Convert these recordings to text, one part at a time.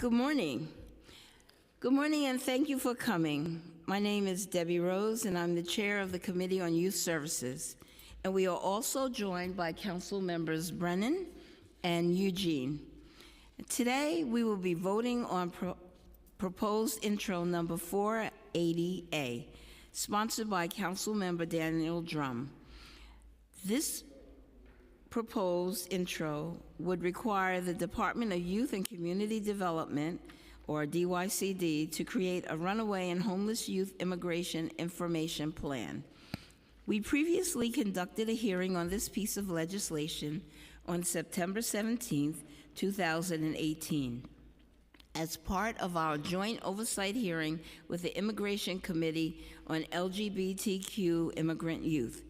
Good morning. Good morning, and thank you for coming. My name is Debbie Rose, and I'm the chair of the Committee on Youth Services. And we are also joined by Council members Brennan and Eugene. Today, we will be voting on proposed intro number 480A, sponsored by Council member Daniel Drum. This proposed intro would require the Department of Youth and Community Development, or DYCD, to create a runaway and homeless youth immigration information plan. We previously conducted a hearing on this piece of legislation on September 17th, 2018, as part of our joint oversight hearing with the Immigration Committee on LGBTQ immigrant youth.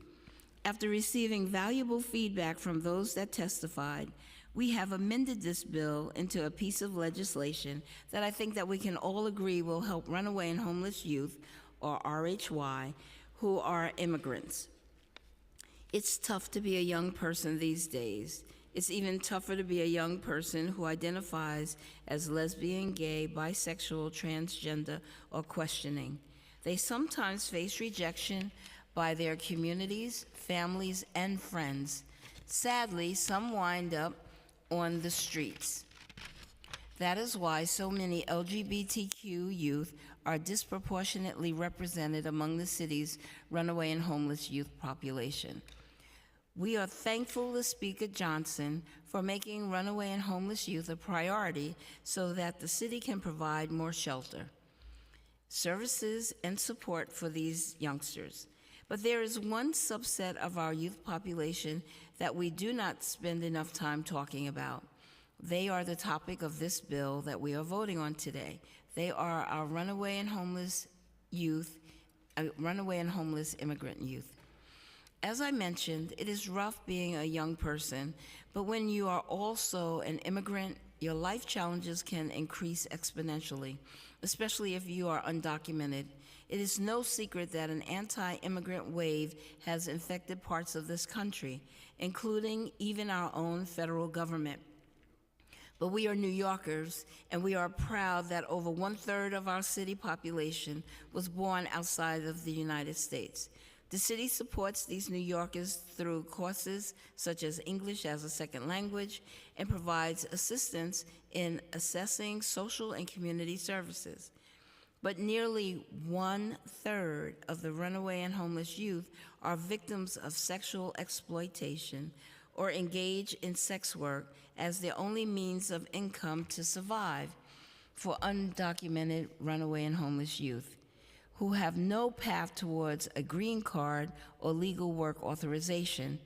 After receiving valuable feedback from those that testified, we have amended this bill into a piece of legislation that I think that we can all agree will help runaway and homeless youth, or RHY, who are immigrants. It's tough to be a young person these days. It's even tougher to be a young person who identifies as lesbian, gay, bisexual, transgender, or questioning. They sometimes face rejection by their communities, families, and friends. Sadly, some wind up on the streets. That is why so many LGBTQ youth are disproportionately represented among the city's runaway and homeless youth population. We are thankful to Speaker Johnson for making runaway and homeless youth a priority so that the city can provide more shelter, services, and support for these youngsters. But there is one subset of our youth population that we do not spend enough time talking about. They are the topic of this bill that we are voting on today. They are our runaway and homeless youth, runaway and homeless immigrant youth. As I mentioned, it is rough being a young person, but when you are also an immigrant, your life challenges can increase exponentially, especially if you are undocumented. It is no secret that an anti-immigrant wave has infected parts of this country, including even our own federal government. But we are New Yorkers, and we are proud that over 1/3 of our city population was born outside of the United States. The city supports these New Yorkers through courses such as English as a second language and provides assistance in assessing social and community services. But nearly 1/3 of the runaway and homeless youth are victims of sexual exploitation or engage in sex work as their only means of income to survive. For undocumented runaway and homeless youth who have no path towards a green card or legal work authorization,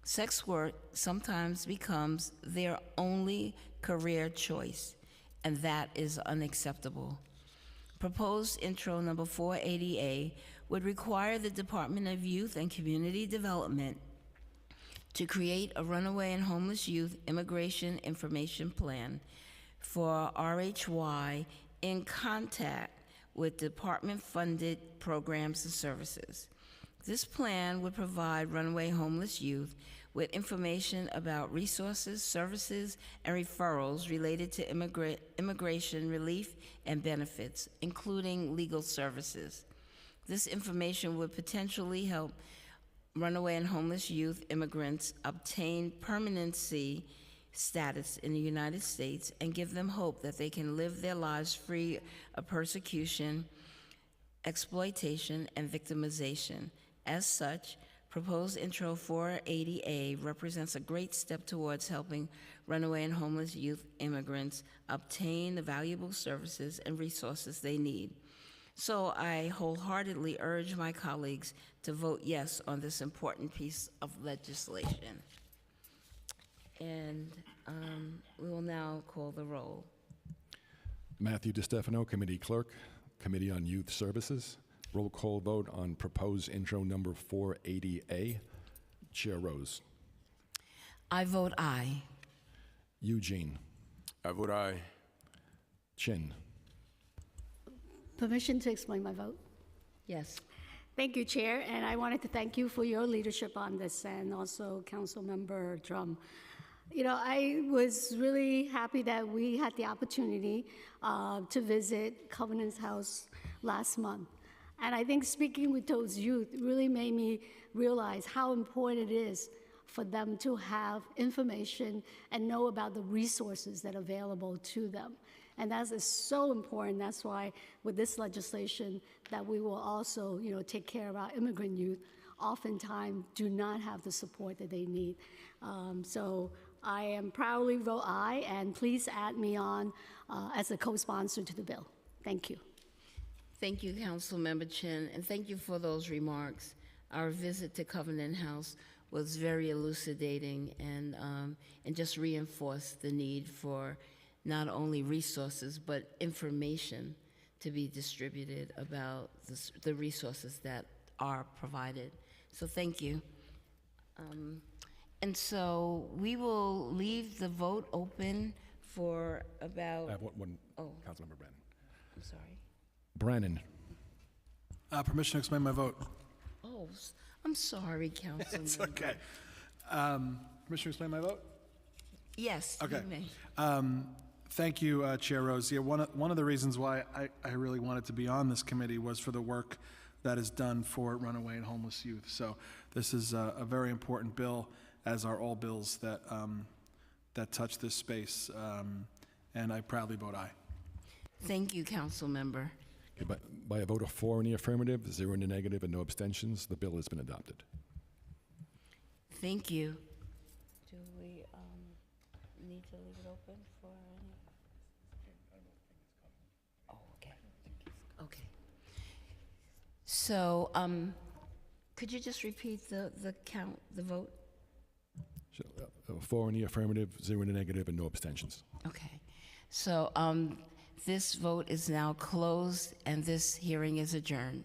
sex work sometimes becomes their only career choice, and that is unacceptable. Proposed intro number 480A would require the Department of Youth and Community Development to create a runaway and homeless youth immigration information plan for RHY in contact with department-funded programs and services. This plan would provide runaway homeless youth with information about resources, services, and referrals related to immigration relief and benefits, including legal services. This information would potentially help runaway and homeless youth immigrants obtain permanency status in the United States and give them hope that they can live their lives free of persecution, exploitation, and victimization. As such, proposed intro 480A represents a great step towards helping runaway and homeless youth immigrants obtain the valuable services and resources they need. So I wholeheartedly urge my colleagues to vote yes on this important piece of legislation. And we will now call the roll. Matthew DiStefano, Committee Clerk, Committee on Youth Services. Roll call vote on proposed intro number 480A. Chair Rose. I vote aye. Eugene. I vote aye. Chin. Permission to explain my vote? Yes. Thank you, Chair, and I wanted to thank you for your leadership on this, and also Councilmember Drum. You know, I was really happy that we had the opportunity to visit Covenant's house last month. And I think speaking with those youth really made me realize how important it is for them to have information and know about the resources that are available to them. And that is so important. That's why with this legislation that we will also, take care of our immigrant youth, oftentimes do not have the support that they need. So I am proudly vote aye, and please add me on as a co-sponsor to the bill. Thank you. Thank you, Councilmember Chin, and thank you for those remarks. Our visit to Covenant House was very elucidating and just reinforced the need for not only resources, but information to be distributed about the resources that are provided. So thank you. And so we will leave the vote open for about, I have one, oh, Councilmember Brannan. I'm sorry. Brannan. Permission to explain my vote. Oh, I'm sorry, Councilman. It's okay. Permission to explain my vote? Yes, you Okay. may. Thank you, Chair Rose. Yeah, one of the reasons why I really wanted to be on this committee was for the work that is done for runaway and homeless youth. So this is a very important bill, as are all bills that that touch this space, and I proudly vote aye. Thank you, Councilmember. Okay, by a vote of 4 in the affirmative, 0 in the negative, and no abstentions, the bill has been adopted. Thank you. Do we need to leave it open for any? Oh, okay. Okay. So, could you just repeat the count, the vote? So, 4 in the affirmative, 0 in the negative, and no abstentions. Okay. So, this vote is now closed, and this hearing is adjourned.